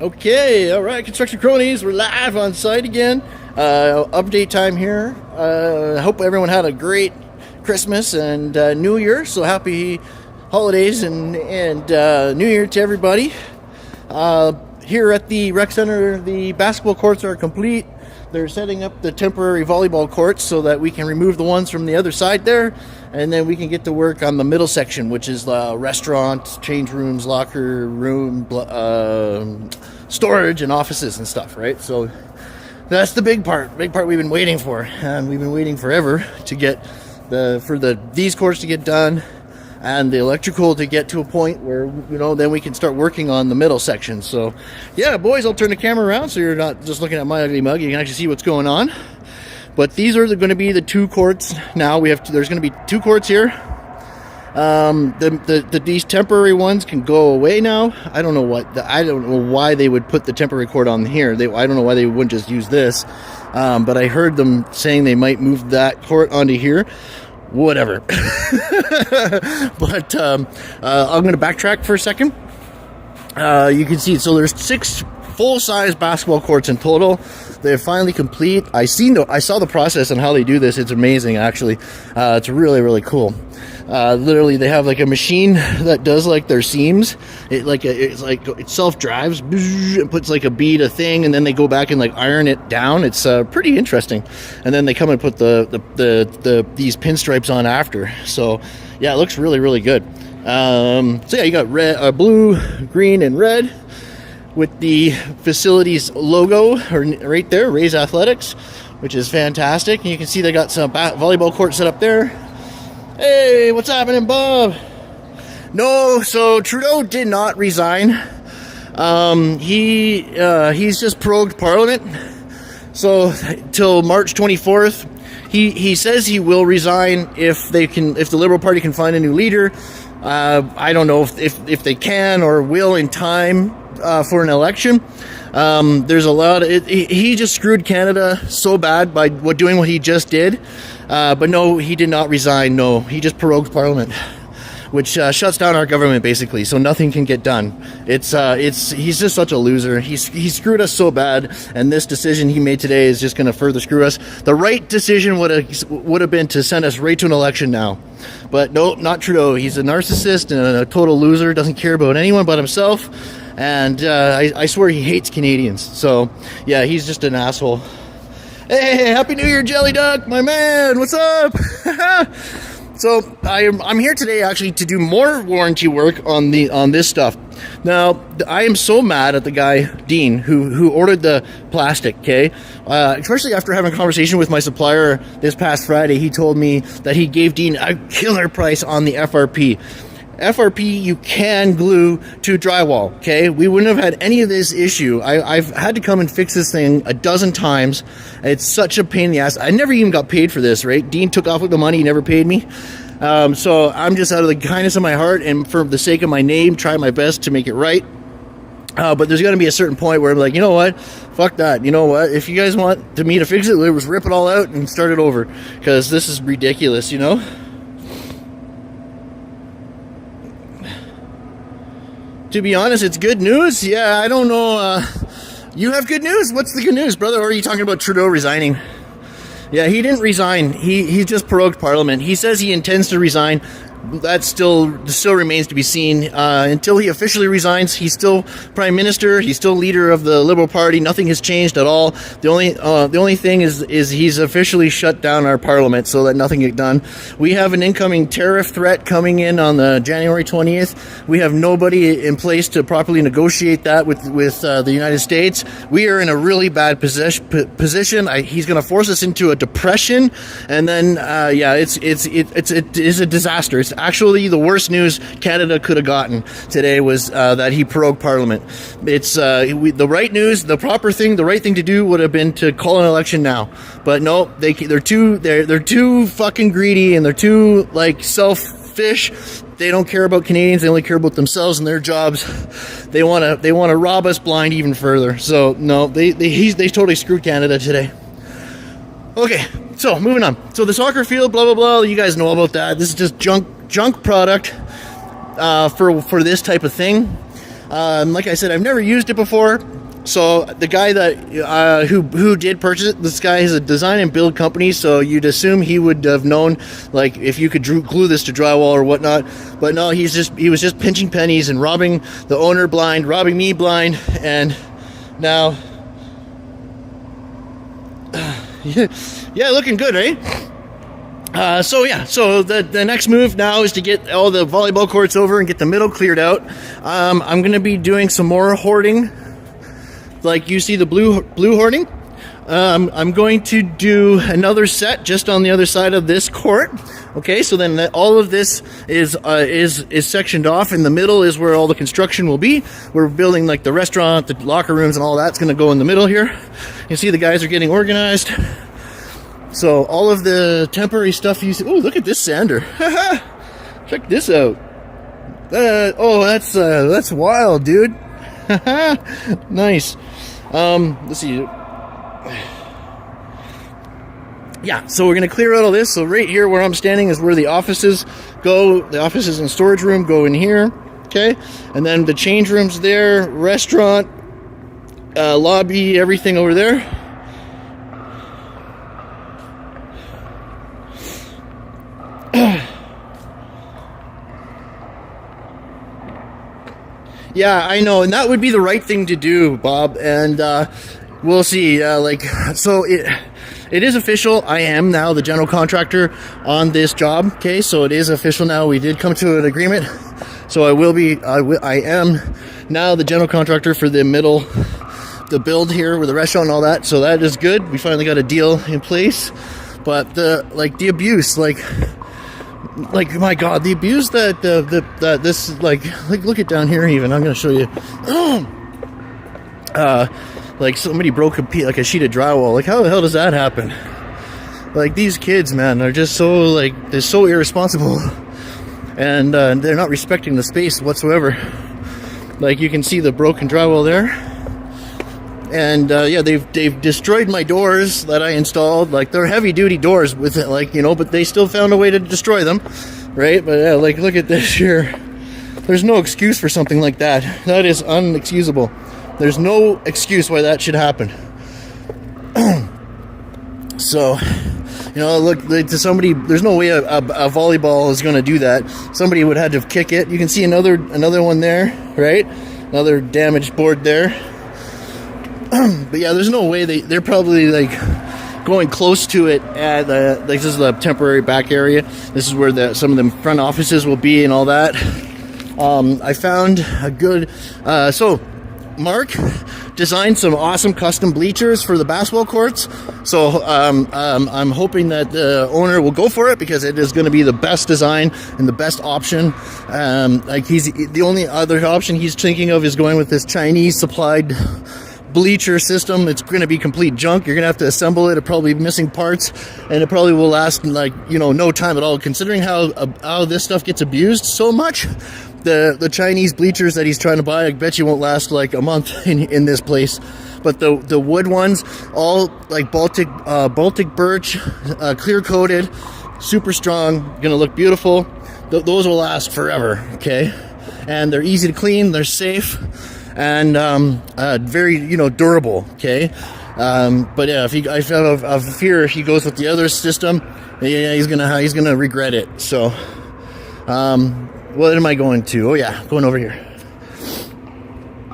Okay, all right, Construction Cronies, we're live on site again. Update time here. I hope everyone had a great Christmas and New Year. So happy holidays and New Year to everybody. Here at the rec center, the basketball courts are complete. They're setting up the temporary volleyball courts so that we can remove the ones from the other side there, and then we can get to work on the middle section, which is restaurant, change rooms, locker room, storage, and offices and stuff, right? So that's the big part we've been waiting for, and we've been waiting forever to get these courts to get done and the electrical to get to a point where, then we can start working on the middle section. So yeah, boys, I'll turn the camera around so you're not just looking at my ugly mug. You can actually see what's going on. But these are going to be the two courts now. There's going to be two courts here. These temporary ones can go away now. I don't know why they would put the temporary court on here. I don't know why they wouldn't just use this. But I heard them saying they might move that court onto here. Whatever. But I'm going to backtrack for a second. You can see, so there's 6 full-size basketball courts in total. They're finally complete. I saw the process and how they do this. It's amazing, actually. It's really, really cool. Literally, they have like a machine that does like their seams. It self-drives and puts like a bead, a thing, and then they go back and like iron it down. It's pretty interesting. And then they come and put these pinstripes on after. So yeah, it looks really, really good. So yeah, you got red, blue, green, and red with the facilities logo right there, Rays Athletics, which is fantastic. And you can see they got some volleyball court set up there. Hey, what's happening, Bob? No, so Trudeau did not resign. He's just prorogued Parliament. So till March 24th, he says he will resign if the Liberal Party can find a new leader. I don't know if they can or will in time for an election. There's a lot he just screwed Canada so bad by doing what he just did. But no, he did not resign. No, he just prorogued Parliament, which shuts down our government basically, so nothing can get done. He's just such a loser. He screwed us so bad, and this decision he made today is just going to further screw us. The right decision would have been to send us right to an election now, but no, not Trudeau. He's a narcissist and a total loser. Doesn't care about anyone but himself, and I swear he hates Canadians. So yeah, he's just an asshole. Hey, Happy New Year, Jelly Duck, my man. What's up? So I'm here today actually to do more warranty work on this stuff. Now, I am so mad at the guy, Dean, who ordered the plastic, okay? Especially after having a conversation with my supplier this past Friday. He told me that he gave Dean a killer price on the FRP. FRP you can glue to drywall, okay? We wouldn't have had any of this issue. I've had to come and fix this thing a dozen times. It's such a pain in the ass. I never even got paid for this, right? Dean took off with the money, he never paid me. So I'm just out of the kindness of my heart and for the sake of my name, try my best to make it right. But there's going to be a certain point where I'm like, you know what? Fuck that. You know what? If you guys want me to fix it, let's rip it all out and start it over. Because this is ridiculous, you know? To be honest, it's good news. Yeah, I don't know. You have good news? What's the good news, brother? Or are you talking about Trudeau resigning? Yeah, he didn't resign. He just prorogued Parliament. He says he intends to resign. That still remains to be seen. Until he officially resigns, he's still Prime Minister. He's still leader of the Liberal Party. Nothing has changed at all. The only thing is he's officially shut down our Parliament so that nothing get done. We have an incoming tariff threat coming in on the January 20th. We have nobody in place to properly negotiate that with the United States. We are in a really bad position. He's going to force us into a depression, and then it is a disaster. It's actually the worst news Canada could have gotten today was that he prorogued Parliament. It's the right news, the proper thing, the right thing to do would have been to call an election now. But no, they're too fucking greedy and they're too selfish. They don't care about Canadians. They only care about themselves and their jobs. They want to rob us blind even further. So no, they totally screwed Canada today. Okay, so moving on. So the soccer field, blah blah blah. You guys know about that. This is just junk product for this type of thing. Like I said, I've never used it before. So the guy that who did purchase it, this guy is a design and build company, so you'd assume he would have known, like, if you could glue this to drywall or whatnot. But no, he was just pinching pennies and robbing the owner blind, robbing me blind, and now, yeah, looking good, eh? So the next move now is to get all the volleyball courts over and get the middle cleared out. I'm going to be doing some more hoarding. Like you see the blue hoarding. I'm going to do another set just on the other side of this court. Okay, so then all of this is sectioned off. In the middle is where all the construction will be. We're building like the restaurant, the locker rooms, and all that's going to go in the middle here. You see the guys are getting organized. So all of the temporary stuff you see. Oh, look at this sander. Check this out. That's wild, dude. Nice. Let's see. Yeah, so we're going to clear out all this. So right here where I'm standing is where the offices go. The offices and storage room go in here. Okay. And then the change rooms there, restaurant, lobby, everything over there. Yeah, I know, and that would be the right thing to do, Bob, and we'll see. So it is official. I am now the general contractor on this job, okay? So it is official now. We did come to an agreement, so I am now the general contractor for the build here with the restaurant and all that, so that is good. We finally got a deal in place, but the abuse, like my God, the abuse that this look it down here. Even I'm going to show you. Like somebody broke a sheet of drywall. Like, how the hell does that happen? Like, these kids, man, they're just they're so irresponsible, and they're not respecting the space whatsoever. Like, you can see the broken drywall there. And they've destroyed my doors that I installed. Like, they're heavy duty doors with it, but they still found a way to destroy them, right? But yeah, like, look at this here. There's no excuse for something like that. That is unexcusable. There's no excuse why that should happen. So, look, to somebody, there's no way a volleyball is going to do that. Somebody would have to kick it. You can see another one there, right? Another damaged board there. But yeah, there's no way they're probably going close to it at this is the temporary back area. This is where some of the front offices will be and all that. I found a good so Mark designed some awesome custom bleachers for the basketball courts. So I'm hoping that the owner will go for it, because it is going to be the best design and the best option. He's the only other option he's thinking of is going with this Chinese supplied bleacher system. It's going to be complete junk. You're going to have to assemble it. It'll probably be missing parts, and it probably will last no time at all, considering how this stuff gets abused so much. The Chinese bleachers that he's trying to buy, I bet you won't last like a month in this place. But the wood ones, all like Baltic birch, clear coated, super strong, gonna look beautiful. Those will last forever, okay? And they're easy to clean, they're safe, and very durable, okay? But yeah, I feel of fear if he goes with the other system, yeah, he's gonna regret it. So what am I going to? Oh yeah, going over here.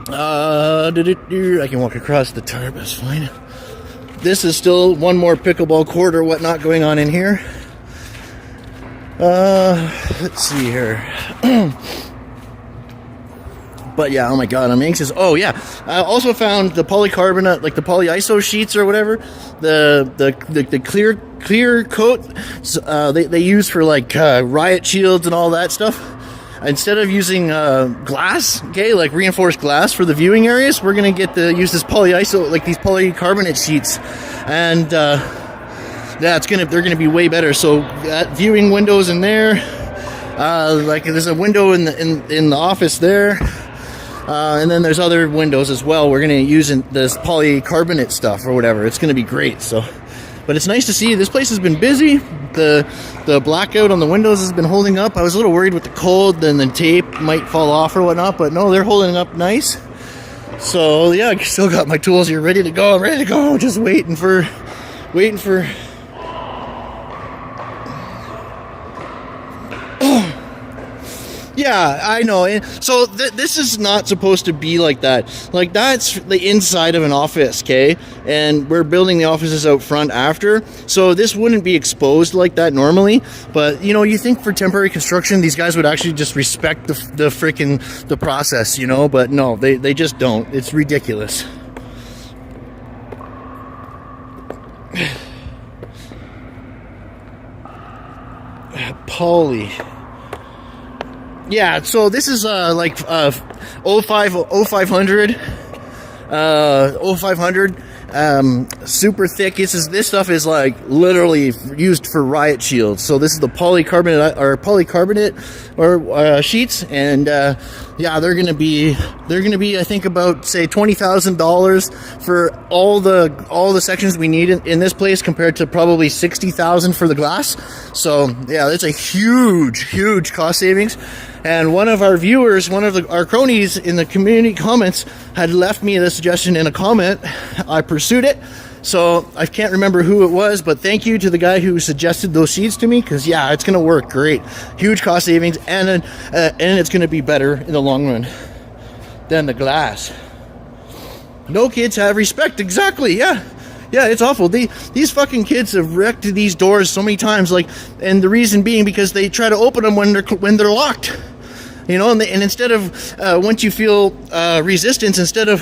I can walk across the tarp, that's fine. This is still one more pickleball court or whatnot going on in here. Let's see here. But yeah, oh my God, I'm anxious. Oh yeah, I also found the polycarbonate, like the polyiso sheets or whatever, the clear coat they use for like riot shields and all that stuff. Instead of using glass, okay, like reinforced glass for the viewing areas, we're gonna use this polyiso, like these polycarbonate sheets, and they're gonna be way better. So viewing windows in there, like there's a window in the office there. And then there's other windows as well. We're going to use this polycarbonate stuff or whatever. It's going to be great. So But it's nice to see. This place has been busy. The blackout on the windows has been holding up. I was a little worried with the cold, then the tape might fall off or whatnot, but no, they're holding up nice. So yeah, I still got my tools here ready to go. Just waiting for. Yeah, I know. And so this is not supposed to be like that. Like, that's the inside of an office, okay? And we're building the offices out front after. So this wouldn't be exposed like that normally. But, you know, you think for temporary construction, these guys would actually just respect the process, you know? But no, they just don't. It's ridiculous. Poly. Yeah, so this is like 0500 super thick. This stuff is like literally used for riot shields. So this is the polycarbonate sheets, and yeah, they're gonna be I think about, say, $20,000 for all the sections we need in this place, compared to probably $60,000 for the glass. So yeah, that's a huge cost savings. And one of our viewers, our cronies in the community comments, had left me the suggestion in a comment. I pursued it. So I can't remember who it was, but thank you to the guy who suggested those sheets to me, because yeah, it's going to work great. Huge cost savings, and it's going to be better in the long run than the glass. No kids have respect. Exactly. Yeah, it's awful. These fucking kids have wrecked these doors so many times. Like, and the reason being because they try to open them when they're locked. You know, and instead of once you feel resistance, instead of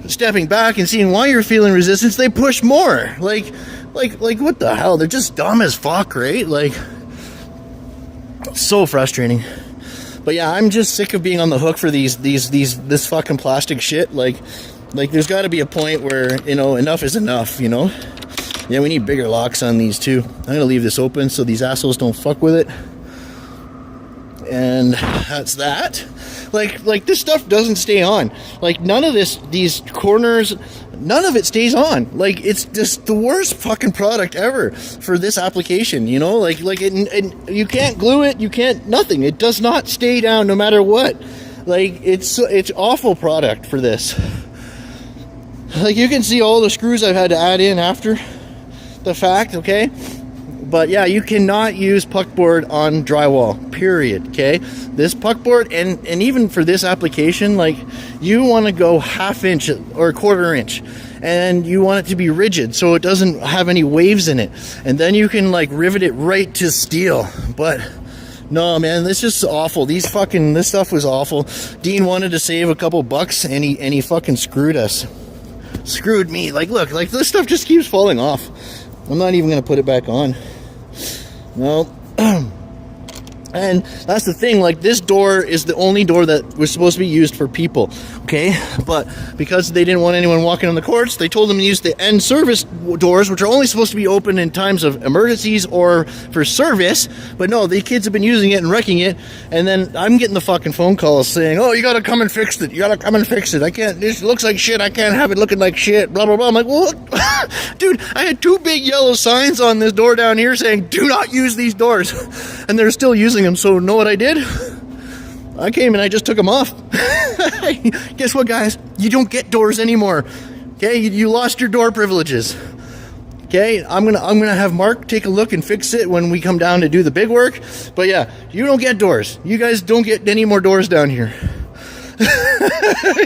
stepping back and seeing why you're feeling resistance, they push more. Like what the hell? They're just dumb as fuck, right? Like, so frustrating. But yeah, I'm just sick of being on the hook for this fucking plastic shit. Like there's got to be a point where, you know, enough is enough. You know. Yeah, we need bigger locks on these too. I'm gonna leave this open so these assholes don't fuck with it. And that's that. Like this stuff doesn't stay on. Like, none of these corners, none of it stays on. Like, it's just the worst fucking product ever for this application, you know? Like and you can't glue it, you can't, nothing. It does not stay down no matter what. Like, it's awful product for this. Like, you can see all the screws I've had to add in after the fact, okay? But yeah, you cannot use puckboard on drywall, period, okay? This puckboard, and even for this application, like, you want to go 1/2 inch or 1/4 inch, and you want it to be rigid so it doesn't have any waves in it. And then you can, like, rivet it right to steel. But no, man, this is awful. This stuff was awful. Dean wanted to save a couple bucks, and he fucking screwed us. Screwed me. Like, look, like, this stuff just keeps falling off. I'm not even going to put it back on. No. And that's the thing, like, this door is the only door that was supposed to be used for people, okay? But because they didn't want anyone walking on the courts, they told them to use the end service doors, which are only supposed to be open in times of emergencies or for service. But no, the kids have been using it and wrecking it. And then I'm getting the fucking phone calls saying, oh, you gotta come and fix it. I can't, this looks like shit. I can't have it looking like shit, blah, blah, blah. I'm like, well, dude, I had 2 big yellow signs on this door down here saying, do not use these doors. And they're still using them. So know what I did? I came and I just took them off. Guess what, guys? You don't get doors anymore. Okay, you lost your door privileges. Okay, I'm gonna have Mark take a look and fix it when we come down to do the big work. But yeah, you don't get doors. You guys don't get any more doors down here.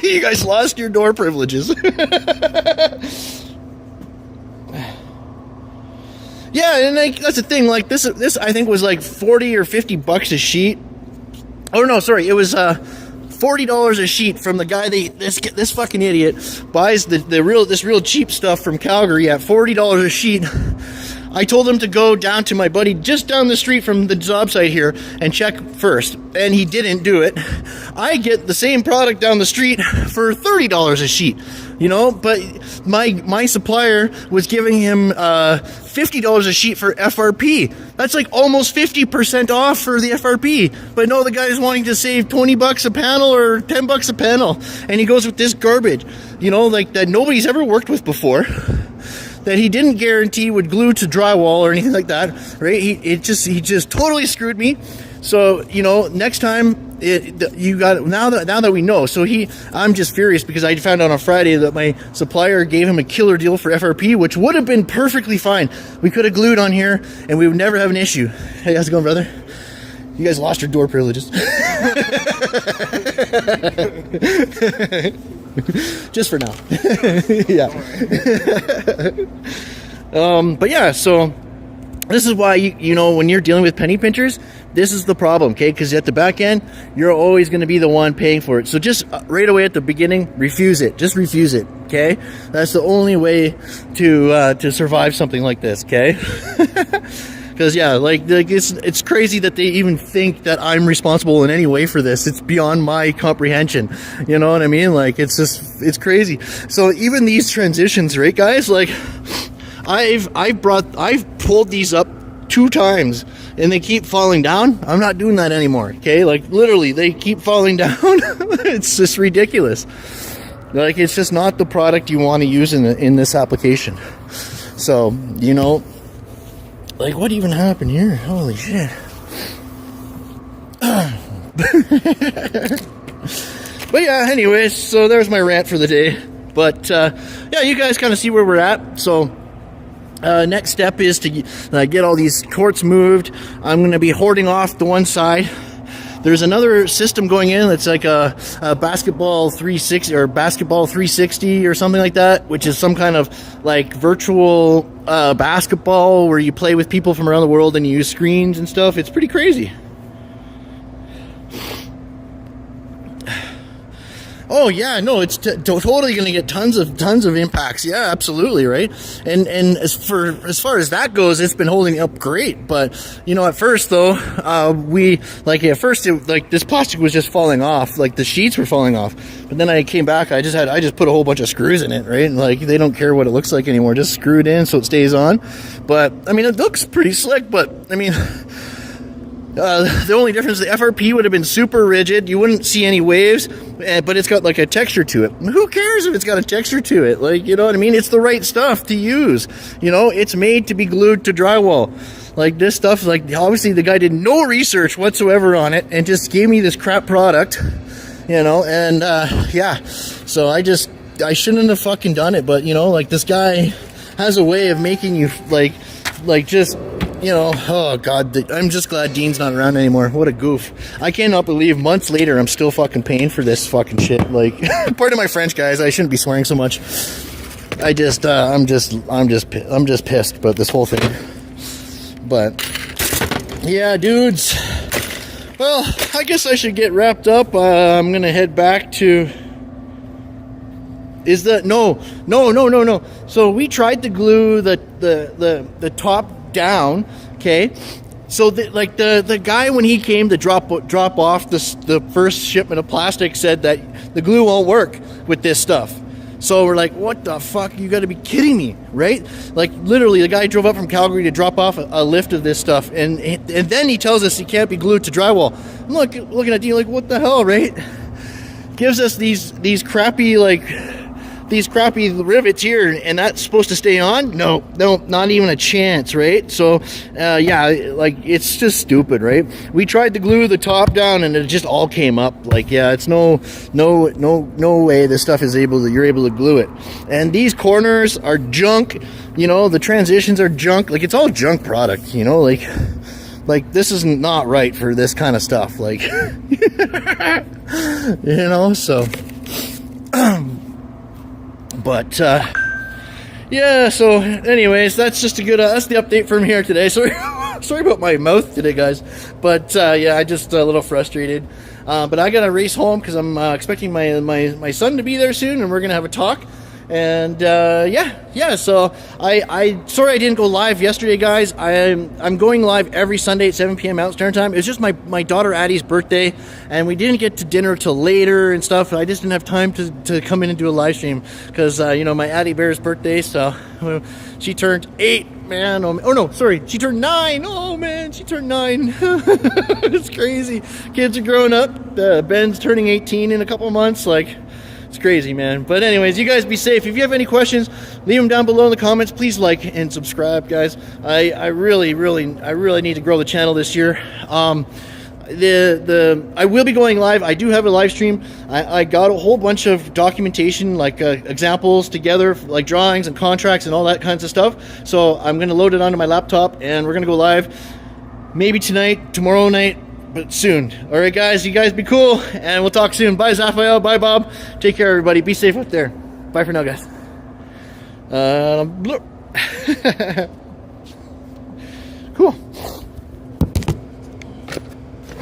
You guys lost your door privileges. Yeah, and like, that's the thing. Like, this I think was like $40 or $50 a sheet. Oh no, sorry, it was $40 a sheet from the guy. This fucking idiot buys this real cheap stuff from Calgary at $40 a sheet. I told him to go down to my buddy just down the street from the job site here and check first, and he didn't do it. I get the same product down the street for $30 a sheet, you know, but my supplier was giving him $50 a sheet for FRP. That's like almost 50% off for the FRP. But no, the guy's wanting to save $20 a panel or $10 a panel, and he goes with this garbage, you know, like, that nobody's ever worked with before. that he didn't guarantee would glue to drywall or anything like that, right? He just totally screwed me. So, you know, next time you got, now that we know. So I'm just furious because I found out on Friday that my supplier gave him a killer deal for FRP, which would have been perfectly fine. We could have glued on here and we would never have an issue. Hey, how's it going, brother? You guys lost your door privileges. Just for now. Yeah. But yeah, so this is why, you know, when you're dealing with penny pinchers, this is the problem, okay? Because at the back end, you're always going to be the one paying for it. So just right away at the beginning, refuse it. Just refuse it, okay? That's the only way to survive something like this, okay? Because yeah, like it's crazy that they even think that I'm responsible in any way for this. It's beyond my comprehension. You know what I mean? Like it's crazy. So even these transitions, right, guys? Like I've pulled these up 2 times and they keep falling down. I'm not doing that anymore. Okay, like literally, they keep falling down. It's just ridiculous. Like it's just not the product you want to use in this application. So you know. Like, what even happened here? Holy shit. But yeah, anyways, so there's my rant for the day. But yeah, you guys kind of see where we're at. So next step is to get all these courts moved. I'm going to be hoarding off the one side. There's another system going in that's like a basketball 360 or basketball 360 or something like that, which is some kind of like virtual basketball where you play with people from around the world and you use screens and stuff. It's pretty crazy. Oh yeah, no, it's totally going to get tons of impacts. Yeah, absolutely, right. And as far as that goes, it's been holding up great. But you know, at first though, this plastic was just falling off, like the sheets were falling off. But then I came back, I just put a whole bunch of screws in it, right? And like they don't care what it looks like anymore, just screw it in so it stays on. But I mean, it looks pretty slick. But I mean. The only difference, the FRP would have been super rigid. You wouldn't see any waves, but it's got like a texture to it. Who cares if it's got a texture to it? Like, you know what I mean? It's the right stuff to use. You know, it's made to be glued to drywall. Like this stuff, like obviously the guy did no research whatsoever on it and just gave me this crap product, you know, and yeah. So I shouldn't have fucking done it, but you know, like this guy has a way of making you like just, you know, oh god, I'm just glad Dean's not around anymore. What a goof. I cannot believe months later I'm still fucking paying for this fucking shit. Like, pardon my French, guys, I shouldn't be swearing so much. I'm just pissed about this whole thing. But yeah, dudes, well, I guess I should get wrapped up. I'm gonna head back to no. So we tried to glue the top down, okay? So the guy, when he came to drop off the first shipment of plastic, said that the glue won't work with this stuff. So we're like, what the fuck? You got to be kidding me, right? Like literally, the guy drove up from Calgary to drop off a lift of this stuff, and then he tells us he can't be glued to drywall. I'm looking at you like, what the hell, right? Gives us these crappy rivets here, and that's supposed to stay on? No, not even a chance, right? So, yeah, like, it's just stupid, right? We tried to glue the top down, and it just all came up. Like, yeah, it's no way this stuff you're able to glue it. And these corners are junk, you know, the transitions are junk. Like, it's all junk product, you know, like this is not right for this kind of stuff, like, you know, so... But yeah, so anyways, that's just that's the update from here today. Sorry about my mouth today, guys, but yeah, I just a little frustrated, but I gotta race home because I'm expecting my son to be there soon, and we're gonna have a talk. And yeah, so I sorry I didn't go live yesterday, guys. I'm going live every Sunday at 7 p.m. Mountain Standard Time. It was just my daughter Addie's birthday, and we didn't get to dinner till later and stuff. I just didn't have time to come in and do a live stream because you know, my Addie Bear's birthday, so she turned 8, man. Oh no, sorry, she turned 9. Oh man, she turned 9. It's crazy. Kids are growing up. Ben's turning 18 in a couple months. Like, It's crazy, man. But anyways, you guys be safe. If you have any questions, leave them down below in the comments. Please like and subscribe, guys. I really need to grow the channel this year. I will be going live. I do have a live stream. I got a whole bunch of documentation, like examples together, like drawings and contracts and all that kinds of stuff. So I'm going to load it onto my laptop, and we're going to go live maybe tonight, tomorrow night, but soon. All right, guys, you guys be cool, and we'll talk soon. Bye, Zaphael. Bye, Bob. Take care, everybody. Be safe out there. Bye for now, guys.